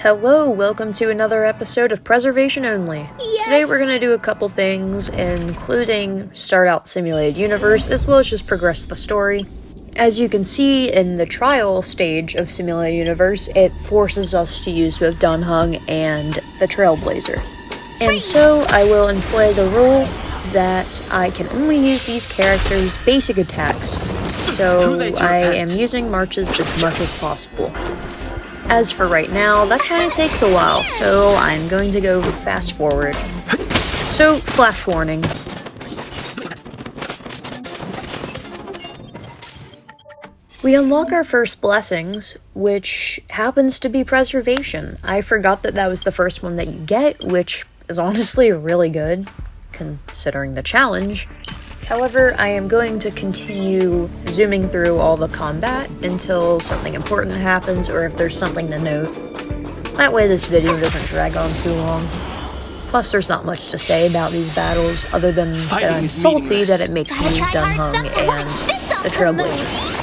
Hello, welcome to another episode of Preservation Only. Yes. Today we're going to do a couple things, including start out Simulated Universe, as well as just progress the story. As you can see in the trial stage of Simulated Universe, it forces us to use both Dunhung and the Trailblazer. And so I will employ the rule that I can only use these characters' basic attacks, so I am using marches as much as possible. As for right now, that kind of takes a while, so I'm going to go fast forward. So, flash warning. We unlock our first blessings, which happens to be preservation. I forgot that that was the first one that you get, which is honestly really good, considering the challenge. However, I am going to continue zooming through all the combat until something important happens or if there's something to note. That way this video doesn't drag on too long. Plus, there's not much to say about these battles other than that I'm salty that it makes me use Dunhung and the Trailblazer.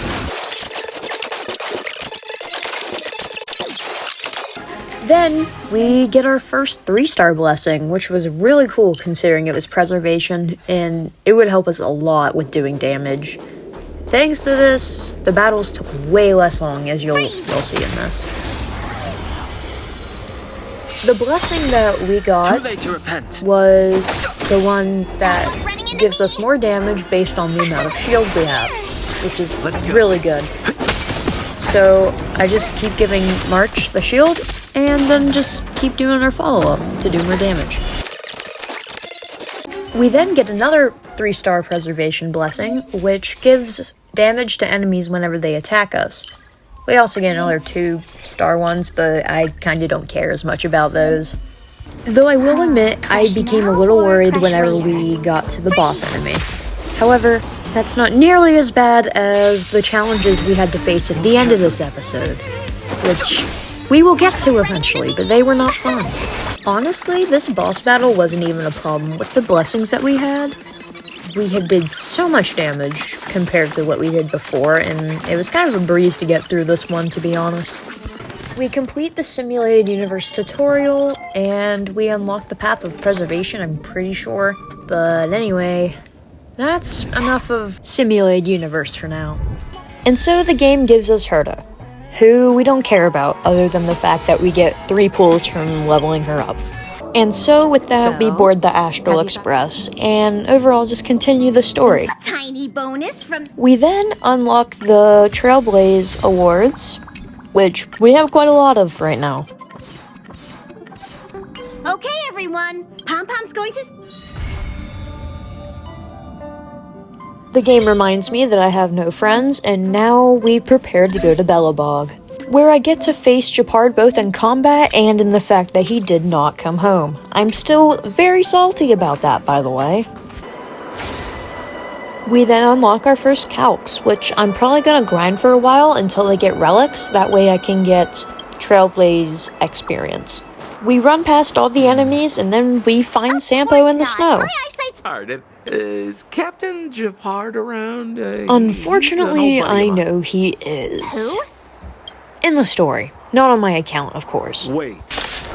Then, we get our first 3-star blessing, which was really cool considering it was preservation, and it would help us a lot with doing damage. Thanks to this, the battles took way less long, as you'll see in this. The blessing that we got was the one that gives us more damage based on the amount of shield we have, which is really good. So, I just keep giving March the shield, and then just keep doing our follow-up to do more damage. We then get another 3-star preservation blessing, which gives damage to enemies whenever they attack us. We also get another 2-star ones, but I kinda don't care as much about those. Though I will admit, I became a little worried whenever we got to the boss enemy. However, that's not nearly as bad as the challenges we had to face at the end of this episode, which we will get to eventually, but they were not fun. Honestly, this boss battle wasn't even a problem with the blessings that we had. We had did so much damage compared to what we did before, and it was kind of a breeze to get through this one, to be honest. We complete the Simulated Universe tutorial, and we unlock the Path of Preservation, I'm pretty sure. But anyway, that's enough of Simulated Universe for now. And so the game gives us Herta, who we don't care about other than the fact that we get 3 pulls from leveling her up. And so with that, we board the Astral Express and overall just continue the story. A tiny bonus from... We then unlock the Trailblaze awards, which we have quite a lot of right now. Okay, everyone. Pom-Pom's going to... The game reminds me that I have no friends, and now we prepare to go to Belobog, where I get to face GEPARD both in combat and in the fact that he did not come home. I'm still very salty about that, by the way. We then unlock our first calcs, which I'm probably gonna grind for a while until I get relics, that way I can get Trailblaze experience. We run past all the enemies, and then we find Sampo in the snow. Pardon, is Captain GEPARD around? Unfortunately, I know he is. Who? In the story. Not on my account, of course. Wait.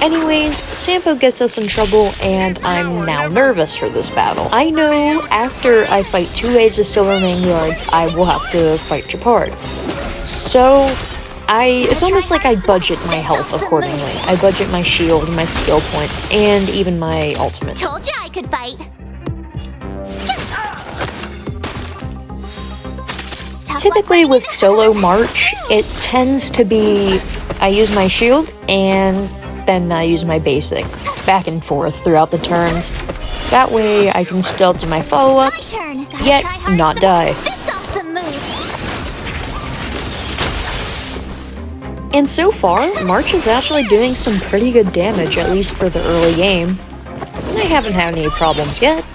Anyways, Sampo gets us in trouble, and I'm now nervous for this battle. I know after I fight 2 waves of Silvermane guards, I will have to fight GEPARD. So, it's almost like I budget my health accordingly. I budget my shield, my skill points, and even my ultimate. Told you I could fight. Typically with solo March, it tends to be I use my shield and then I use my basic back and forth throughout the turns. That way I can still do my follow-ups, yet not die. And so far, March is actually doing some pretty good damage, at least for the early game. And I haven't had any problems yet.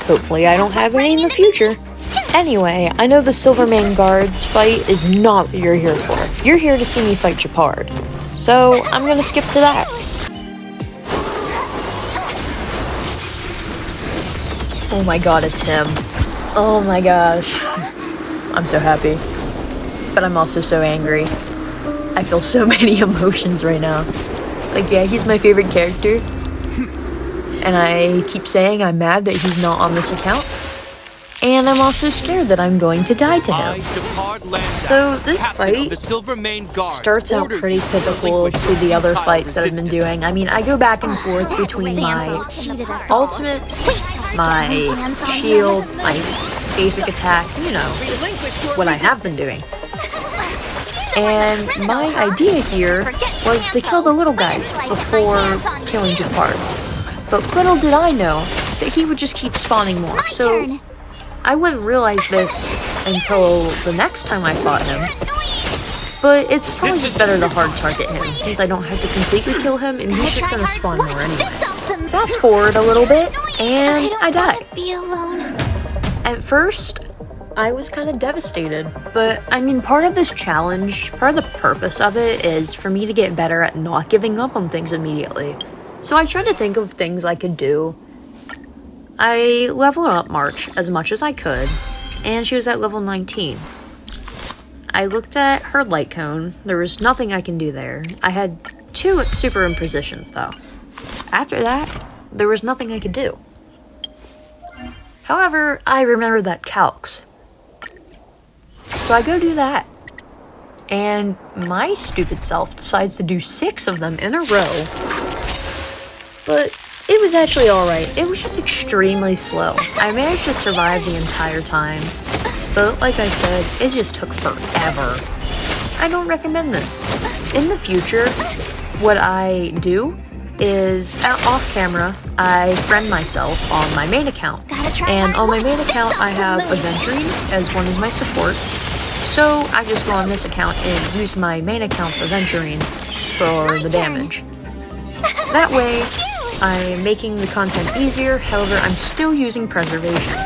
Hopefully I don't have any in the future. Anyway, I know the Silvermane guards fight is not what you're here for. You're here to see me fight GEPARD. So, I'm gonna skip to that. Oh my god, it's him. Oh my gosh. I'm so happy. But I'm also so angry. I feel so many emotions right now. Like, yeah, he's my favorite character. And I keep saying I'm mad that he's not on this account. And I'm also scared that I'm going to die to him. So this fight starts out pretty typical to the other fights that I've been doing. I mean, I go back and forth between my ultimate, my shield, my basic attack, you know, just what I have been doing. And my idea here was to kill the little guys before killing GEPARD. But little did I know that he would just keep spawning more, so I wouldn't realize this until the next time I fought him. But it's probably just better to hard target him, since I don't have to completely kill him and he's just gonna spawn more anyway. Fast forward a little bit, and I die. At first, I was kind of devastated, but I mean, part of this challenge, part of the purpose of it is for me to get better at not giving up on things immediately. So I tried to think of things I could do. I leveled up March as much as I could, and she was at level 19. I looked at her light cone. There was nothing I can do there. I had 2 super impositions though. After that, there was nothing I could do. However, I remembered that calcs. So I go do that. And my stupid self decides to do 6 of them in a row. But it was actually alright. It was just extremely slow. I managed to survive the entire time. But like I said, it just took forever. I don't recommend this. In the future, what I do is, off camera, I friend myself on my main account. And on my main account, I have Aventurine as one of my supports. So I just go on this account and use my main account's Aventurine for the damage. That way, I'm making the content easier, however, I'm still using preservation.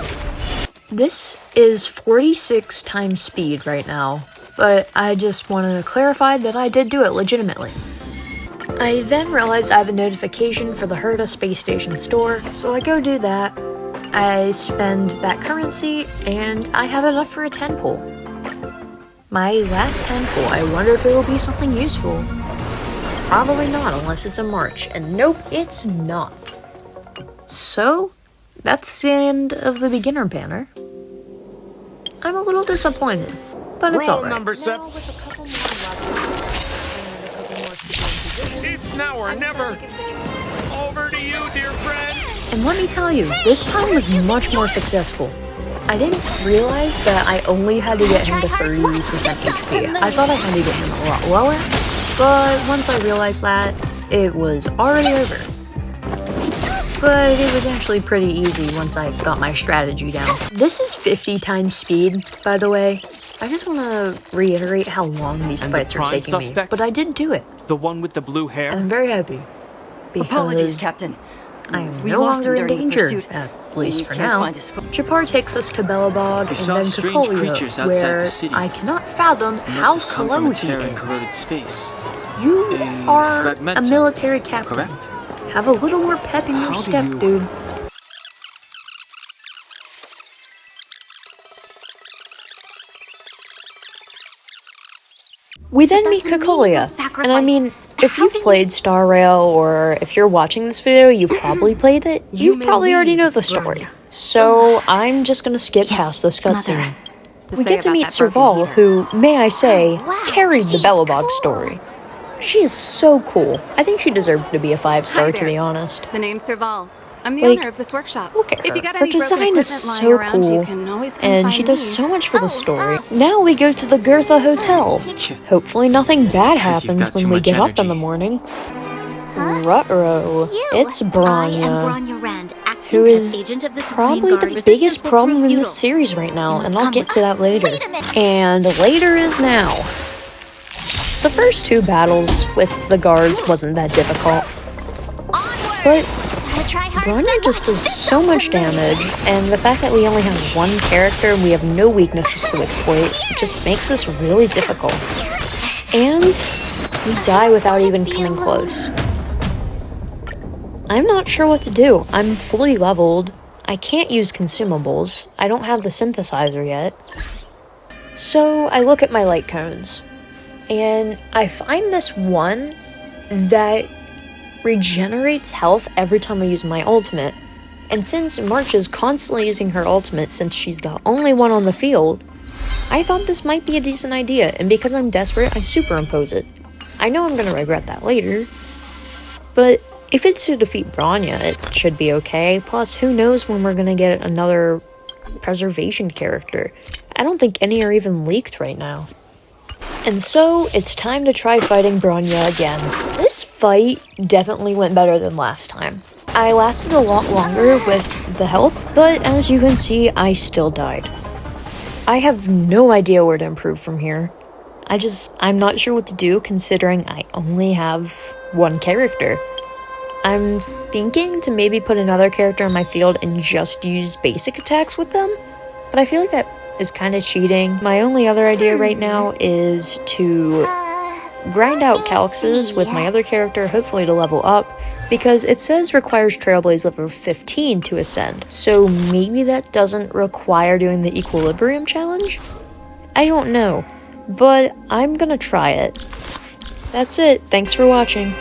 This is 46 times speed right now, but I just want to clarify that I did do it legitimately. I then realized I have a notification for the Herta Space Station store, so I go do that. I spend that currency, and I have enough for a 10 pull. My last 10 pull, I wonder if it'll be something useful. Probably not, unless it's a March, and nope, it's not. So, that's the end of the beginner banner. I'm a little disappointed, but it's alright. Number 7. It's now or never. Over to you, dear friend. And let me tell you, this time was much more successful. I didn't realize that I only had to get him to 30% HP. I thought I had to get him a lot lower, but once I realized that, it was already over. But it was actually pretty easy once I got my strategy down. This is 50 times speed, by the way. I just want to reiterate how long these fights are taking me, but I did do it. The one with the blue hair? And I'm very happy. Apologies, Captain. I am no longer in danger, at least for now. GEPARD takes us to Belobog and then to Colia, where I cannot fathom how slow he is. You are a military captain. Correct. Have a little more pep in your step, dude. We then meet Cocolia, and I mean, if you've played Star Rail, or if you're watching this video, you've probably played it, you probably already know the story. So I'm just gonna skip past this cutscene. We get to meet Serval, who, may I say, carried the Belobog story. She is so cool. I think she deserved to be a 5-star, to be honest. The name's Serval. I'm the Like, owner of this workshop. Look at her. If you got Her any broken design is equipment lying so around, cool, you can always come and find she does me. so much for the story. Now we go to the Gertha Hotel. Hopefully nothing bad happens when we get up in the morning. Ruh-roh. It's Bronya, who is probably the biggest problem in this series right now, and I'll get to that later. And later is now. The first 2 battles with the guards wasn't that difficult, but Bronya just does so much damage, and the fact that we only have 1 character and we have no weaknesses to exploit just makes this really difficult. And we die without even coming close. I'm not sure what to do. I'm fully leveled. I can't use consumables. I don't have the synthesizer yet. So I look at my light cones. and I find this one that regenerates health every time I use my ultimate. And since March is constantly using her ultimate since she's the only one on the field, I thought this might be a decent idea, and because I'm desperate, I superimpose it. I know I'm gonna regret that later, but if it's to defeat Bronya, it should be okay. Plus, who knows when we're gonna get another preservation character. I don't think any are even leaked right now. And so, it's time to try fighting Bronya again. This fight definitely went better than last time. I lasted a lot longer with the health, but as you can see, I still died. I have no idea where to improve from here. I'm not sure what to do considering I only have one character. I'm thinking to maybe put another character in my field and just use basic attacks with them, but I feel like that is kind of cheating. My only other idea right now is to grind out Calyxes with my other character, hopefully to level up, because it says requires Trailblaze level 15 to ascend, so maybe that doesn't require doing the Equilibrium challenge? I don't know, but I'm gonna try it. That's it, thanks for watching.